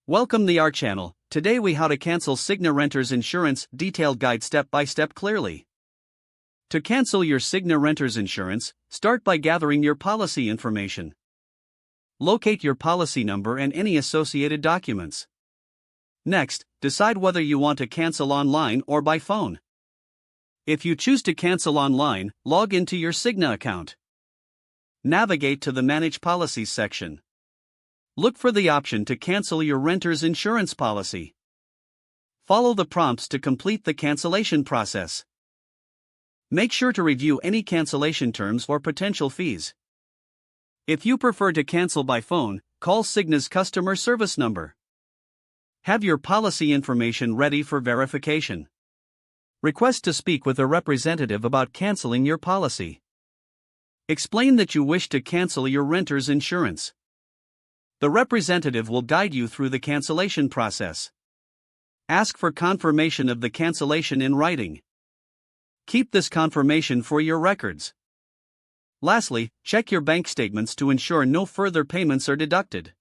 Welcome to our channel. Today we how to cancel Cigna renter's insurance detailed guide step by step clearly. To cancel your Cigna renter's insurance, start by gathering your policy information. Locate your policy number and any associated documents. Next, decide whether you want to cancel online or by phone. If you choose to cancel online, log into your Cigna account. Navigate to the Manage Policies section. Look for the option to cancel your renter's insurance policy. Follow the prompts to complete the cancellation process. Make sure to review any cancellation terms or potential fees. If you prefer to cancel by phone, call Cigna's customer service number. Have your policy information ready for verification. Request to speak with a representative about canceling your policy. Explain that you wish to cancel your renter's insurance. The representative will guide you through the cancellation process. Ask for confirmation of the cancellation in writing. Keep this confirmation for your records. Lastly, check your bank statements to ensure no further payments are deducted.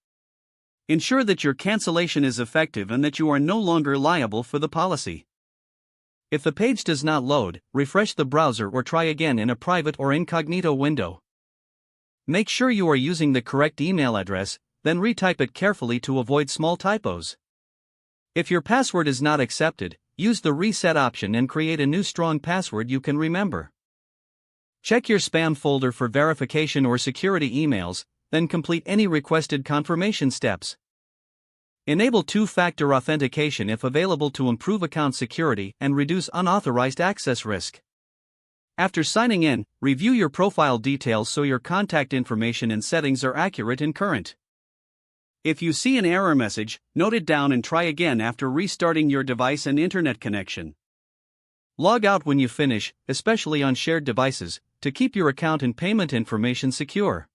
Ensure that your cancellation is effective and that you are no longer liable for the policy. If the page does not load, refresh the browser or try again in a private or incognito window. Make sure you are using the correct email address, then retype it carefully to avoid small typos. If your password is not accepted, use the reset option and create a new strong password you can remember. Check your spam folder for verification or security emails, then complete any requested confirmation steps. Enable two-factor authentication if available to improve account security and reduce unauthorized access risk. After signing in, review your profile details so your contact information and settings are accurate and current. If you see an error message, note it down and try again after restarting your device and internet connection. Log out when you finish, especially on shared devices, to keep your account and payment information secure.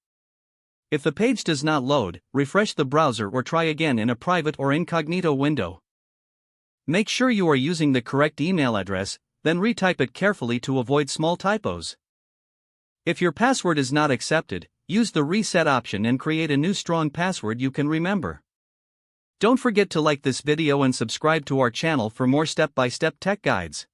If the page does not load, refresh the browser or try again in a private or incognito window. Make sure you are using the correct email address, then retype it carefully to avoid small typos. If your password is not accepted, use the reset option and create a new strong password you can remember. Don't forget to like this video and subscribe to our channel for more step-by-step tech guides.